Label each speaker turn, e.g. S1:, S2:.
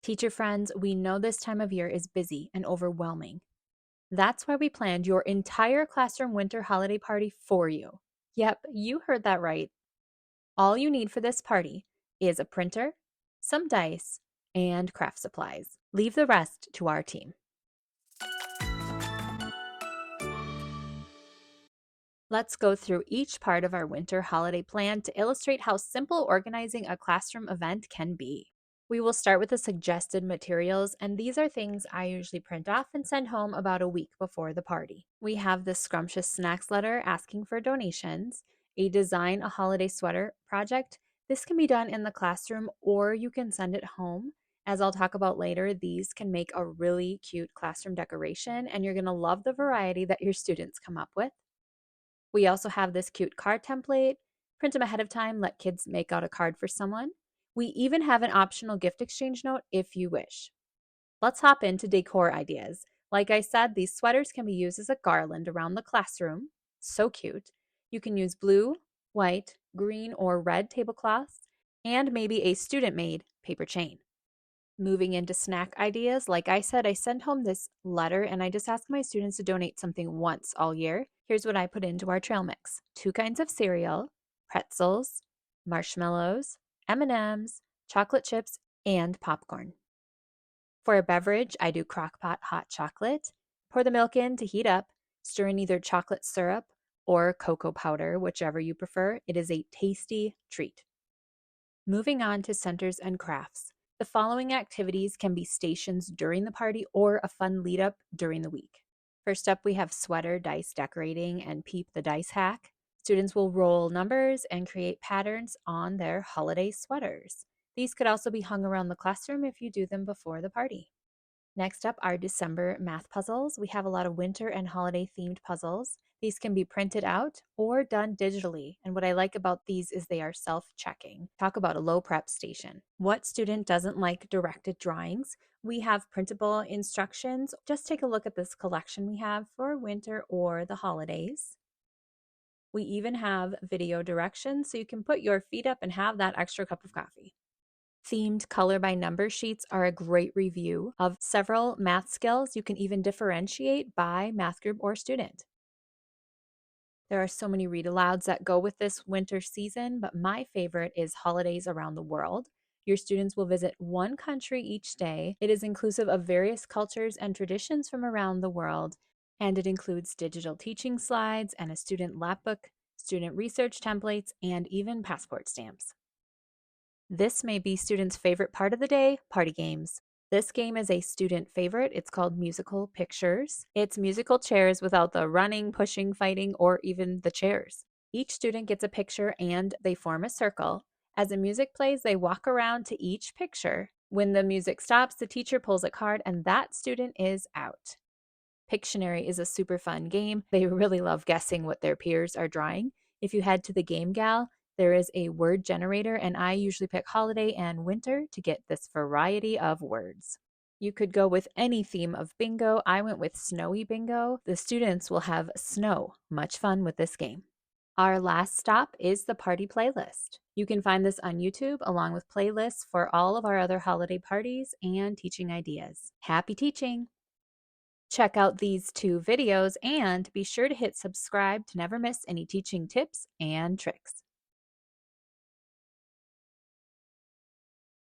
S1: Teacher friends, we know this time of year is busy and overwhelming. That's why we planned your entire classroom winter holiday party for you. Yep, you heard that right. All you need for this party is a printer, some dice, and craft supplies. Leave the rest to our team. Let's go through each part of our winter holiday plan to illustrate how simple organizing a classroom event can be. We will start with the suggested materials, and these are things I usually print off and send home about a week before the party. We have the Scrumptious Snacks letter asking for donations, a design a holiday sweater project. This can be done in the classroom or you can send it home. As I'll talk about later, these can make a really cute classroom decoration, and you're going to love the variety that your students come up with. We also have this cute card template. Print them ahead of time, let kids make out a card for someone. We even have an optional gift exchange note if you wish. Let's hop into decor ideas. Like I said, these sweaters can be used as a garland around the classroom. So cute. You can use blue, white, green, or red tablecloths, and maybe a student-made paper chain. Moving into snack ideas, like I said, I send home this letter and I just ask my students to donate something once all year. Here's what I put into our trail mix: 2 kinds of cereal, pretzels, marshmallows, M&Ms, chocolate chips, and popcorn. For a beverage, I do crock-pot hot chocolate. Pour the milk in to heat up, stir in either chocolate syrup or cocoa powder, whichever you prefer. It is a tasty treat. Moving on to centers and crafts. The following activities can be stations during the party or a fun lead up during the week. First up, we have sweater dice decorating and Peep the Dice hack. Students will roll numbers and create patterns on their holiday sweaters. These could also be hung around the classroom if you do them before the party. Next up are December math puzzles. We have a lot of winter and holiday themed puzzles. These can be printed out or done digitally. And what I like about these is they are self-checking. Talk about a low prep station. What student doesn't like directed drawings? We have printable instructions. Just take a look at this collection we have for winter or the holidays. We even have video directions so you can put your feet up and have that extra cup of coffee. Themed color by number sheets are a great review of several math skills. You can even differentiate by math group or student. There are so many read alouds that go with this winter season, but my favorite is Holidays Around the World. Your students will visit one country each day. It is inclusive of various cultures and traditions from around the world, and it includes digital teaching slides and a student lapbook, student research templates, and even passport stamps. This may be students' favorite part of the day, party games. This game is a student favorite. It's called Musical Pictures. It's musical chairs without the running, pushing, fighting, or even the chairs. Each student gets a picture and they form a circle. As the music plays, they walk around to each picture. When the music stops, the teacher pulls a card and that student is out. Pictionary is a super fun game. They really love guessing what their peers are drawing. If you head to the Game Gal, there is a word generator, and I usually pick holiday and winter to get this variety of words. You could go with any theme of bingo. I went with snowy bingo. The students will have snow. Much fun with this game. Our last stop is the party playlist. You can find this on YouTube along with playlists for all of our other holiday parties and teaching ideas. Happy teaching! Check out these 2 videos and be sure to hit subscribe to never miss any teaching tips and tricks.